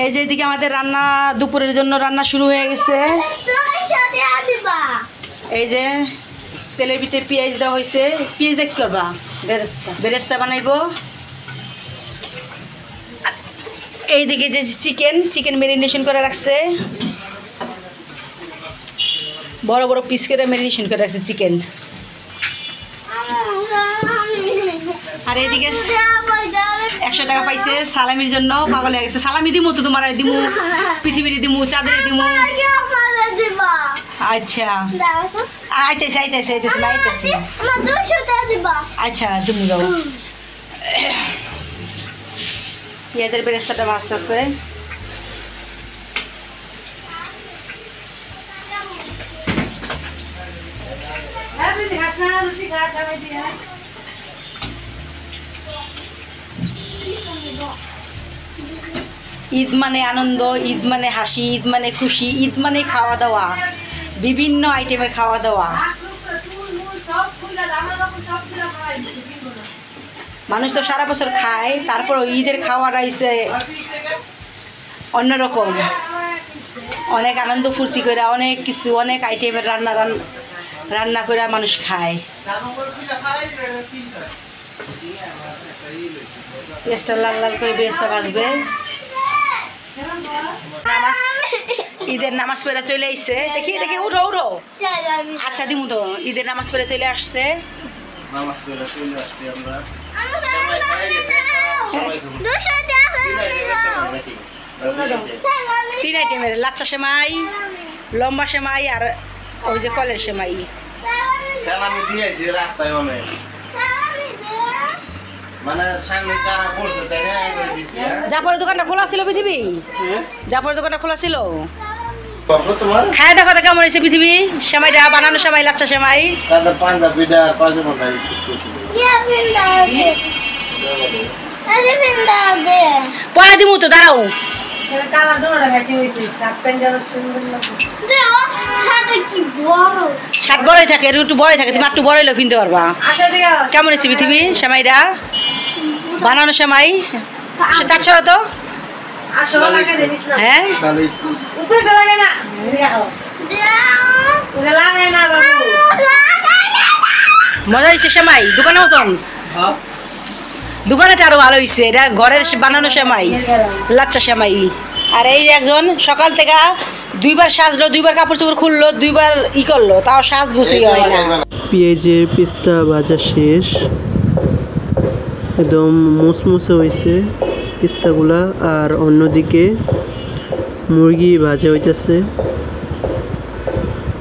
এই যে এদিকে আমাদের রান্না দুপুরের জন্য রান্না শুরু হয়ে গেছে। এই যে তেলের ভিতরে পেঁয়াজ দেওয়া হয়েছে। পেঁয়াজ দেখতে করবা বেরেস্তা বানাইবো। এইদিকে যে চিকেন ম্যারিনেশন করে রাখছে, বড় বড় পিস করে ম্যারিনেশন করে রাখছে চিকেন। আর এইদিকে 100 টাকা পাইছে সালামির জন্য, পাগল হয়ে গেছে। সালামি দিমু তো তোমার দিমু, পৃথিবীর দিমু, চাঁদের দিমু। আচ্ছা আইতেছে আইতেছে আইতেছে আইতেছে। আচ্ছা দিমু যাও। পেঁয়াজের বেরেস্তাটা ভাজতেছে। ঈদ মানে আনন্দ, ঈদ মানে হাসি, ঈদ মানে খুশি, ঈদ মানে খাওয়া দাওয়া, বিভিন্ন আইটেমের খাওয়া দাওয়া। মানুষ তো সারা বছর খায়, তারপর ঈদের খাওয়াটা হইছে অন্যরকম। অনেক আনন্দ ফুর্তি করে অনেক কিছু, অনেক আইটেমের রান্না করে মানুষ খায়। পেঁয়াজটা লাল লাল করে বেরেস্তা ভাজবে। ঈদের নামাজ পড়ে চলে আসছে। দেখি দেখি উঠো উঠো। আচ্ছা দিমু তো, ঈদের নামাজ পড়ে চলে আসছে। তিন আইটেমের, লাচ্চা সেমাই, লম্বা সেমাই আর ওই যে কলের সেমাই। জাফরের দোকানটা খোলা ছিল পৃথিবী? জাফরের দোকানটা খোলা ছিল? খায় দেখো তো কেমন হয়েছে পৃথিবী সেমাইটা, বানানো সেমাই, লাচ্চা সেমাই। পরে দিমু তো, দাঁড়াও। শার্ট বড়ই থাকে, একটু বড়ই থাকে, তুমি একটু বড়ই কিনতে পারবা। কেমন হয়েছে পৃথিবী সেমাইটা, বানানো সেমাই? 400 তো। হ্যাঁ মজা হয়েছে সেমাই, দোকানে মতন। দোকানেটা আরো ভালো হয়েছে, এটা ঘরের বানানো সেমাই, লাচ্চা সেমাই। আর এই একজন সকাল থেকে 2বার সাজলো, 2বার কাপড় চোপড় খুললো, 2বার ই করলো, তাও সাজ গুছই হয় না। পেঁয়াজের পিস্তা ভাজা শেষ, একদম মুসমুসে হয়েছে পিস্তাগুলা। আর অন্যদিকে মুরগি ভাজা হইতেছে।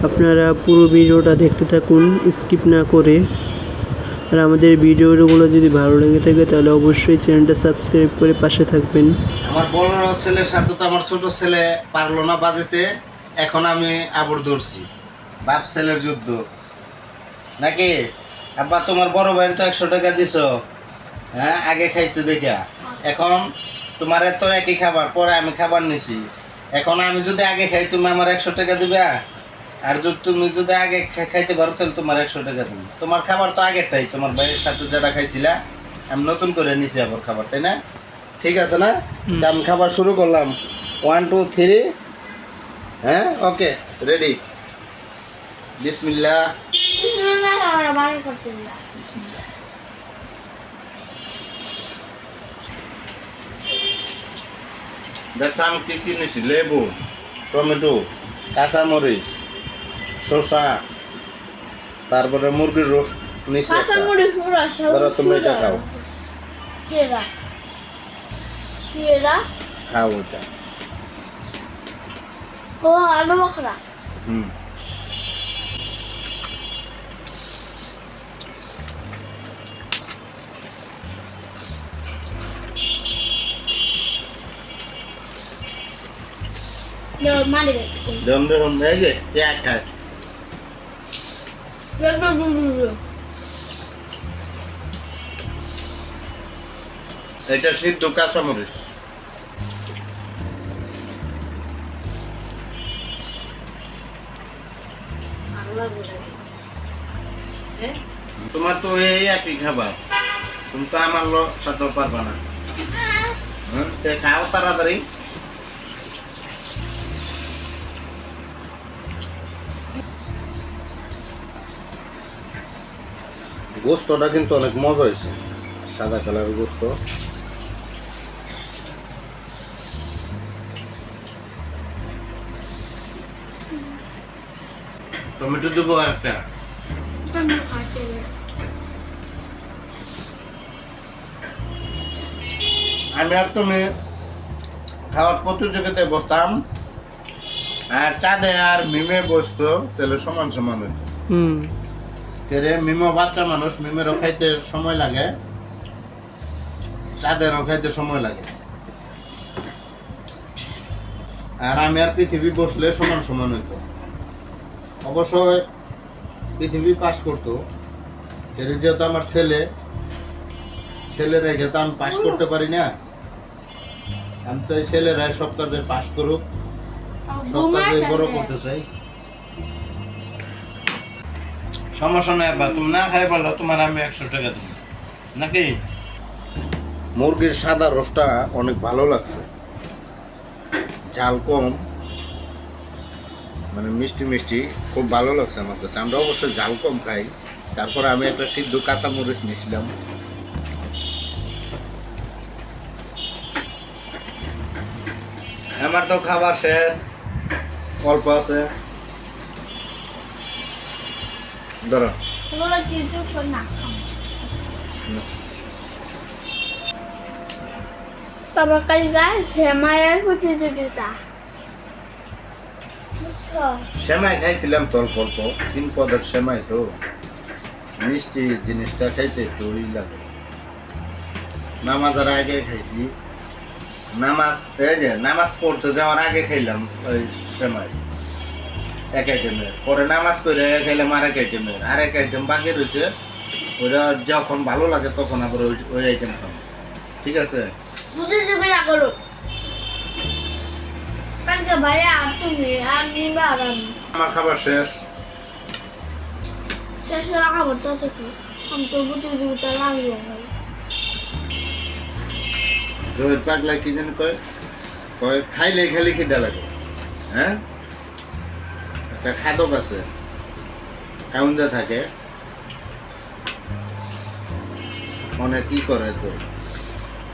আপনারা পুরো ভিডিওটা দেখতে থাকুন স্কিপ না করে। আর আমাদের ভিডিওগুলো যদি ভালো লেগে থাকে তাহলে অবশ্যই চ্যানেলটা সাবস্ক্রাইব করে পাশে থাকবেন। আমার বড় ছেলের সাথে তো আমার ছোট ছেলে পারলো না বাজেতে, এখন আমি আবর ধরছি। বাপ ছেলের যুদ্ধ নাকি? আব্বা তোমার বড় ভাইয়ের তো 100 টাকা দিছো, হ্যাঁ আগে খাইছে দেখা। এখন তোমার তো একই খাবার, পরে আমি খাবার নিছি। এখন আমি যদি আগে খাই তুমি আমার 100 টাকা দিবা, আর যদি তুমি যদি আগে খাইতে পারো তাহলে তোমার 100 টাকা দিবে। তোমার খাবার তো আগেরটাই, তোমার ভাইয়ের সাথে যেটা খাইছিলা, আমি নতুন করে নিছি আবার খাবার, তাই না? ঠিক আছে না? আমি খাবার শুরু করলাম। 1 2 3। হ্যাঁ ওকে রেডি। বিসমিল্লাহ। দেখো আমি কি কি নিছি: লেবু, টমেটো, কাঁচামরিচ, শসা, তারপরে মুরগির রোস্ট নিছি। তুমি এটা খাও, খাও ওটা। ও আলু বখরা। দম দম এই যে চা খায়। এটা সিদ্ধ কাঁচামরিচ। তোমার তো এই একই খাবার, তুমি তো আমার সাথেও পারবা না। খাও তাড়াতাড়ি। গোস্তটা কিন্তু অনেক মজা হয়েছে, সাদা কালারের গোস্ত। টমেটো দেবো আর একটা। আমি আর তুমি খাওয়ার প্রতিযোগিতায় বসতাম, আর চাঁদে আর মিমে বসতো, তাহলে সমান সমান হইতো। মিমো বাচ্চা মানুষ, মিমেরও খাইতে সময় লাগে, চাঁদেরও খাইতে সময় লাগে, আর আমি আর পৃথিবী বসলে সমান সমান হইতো। অবশ্যই পৃথিবী পাস করতো, যেহেতু আমার ছেলেরা যেহেতু আমি পাস করতে পারি না, আমি চাই ছেলেরা সব কাজে পাস করুক, সব কাজে বড় করতে চাই। সমস্যা নাই, বা তুমি না খাই বললো তোমার আমি 100 টাকা দেবো নাকি। মুরগির সাদা রসটা অনেক ভালো লাগছে, ঝাল কম, মানে মিষ্টি মিষ্টি, খুব ভালো লাগছে আমার কাছে। আমরা অবশ্যই ঝাল কম খাই। তারপরে আমি একটা সিদ্ধ কাঁচা মরিচ নিয়েছিলাম। আমার তো খাবার শেষ, অল্প আছে, ধরো। বাবা কাল গায়ে সেমাইয়ের প্রতিযোগিতা, সেমাই খাইছিলাম তো অল্প অল্প, 3 পদের সেমাই তো মিষ্টি জিনিসটা খাইতে একটু লাগে। নামাজের আগে খাইছি, নামাজ পড়তে যাওয়ার আগে খাইলাম ওই সেমাই 1 আইটেমের, পরে নামাজ পড়ে খাইলাম আরেক আইটেমের, আরেক আইটেম বাকি রয়েছে, ওইটা যখন ভালো লাগে তখন আবার ওই আইটেম খাবো। ঠিক আছে, প্রতিযোগিতা করো। কালকে ভাইয়া তুমি আর নিবা আর আমার খাবার শেষ। শেষ হওয়ার খাবার তো আমি তো প্রতিযোগিতা লাগবে। জয়ের পাগলা কি যেন কয়, খাইলে খালি খিদা লাগে। হ্যাঁ, একটা খাদক আছে, কাউন্ডা থাকে, অনেক কি করে তো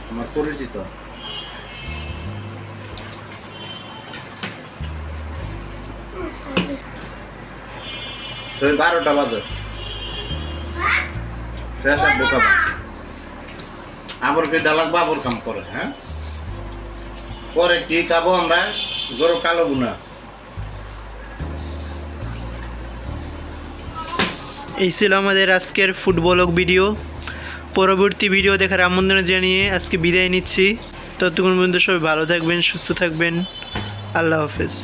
আমার পরিচিত। তো 12টা বাজে শেষ আর বোকা আবার খিদা লাগবে, আবার কাম করে। হ্যাঁ, পরে কি খাবো আমরা, গরু কালো বুনা। এই ছিল আমাদের আজকের ফুটবলক ভিডিও। পরবর্তী ভিডিও দেখার আমন্ত্রণ জানিয়ে আজকে বিদায় নিচ্ছি। ততক্ষণ পর্যন্ত সবাই ভালো থাকবেন, সুস্থ থাকবেন। আল্লাহ হাফেজ।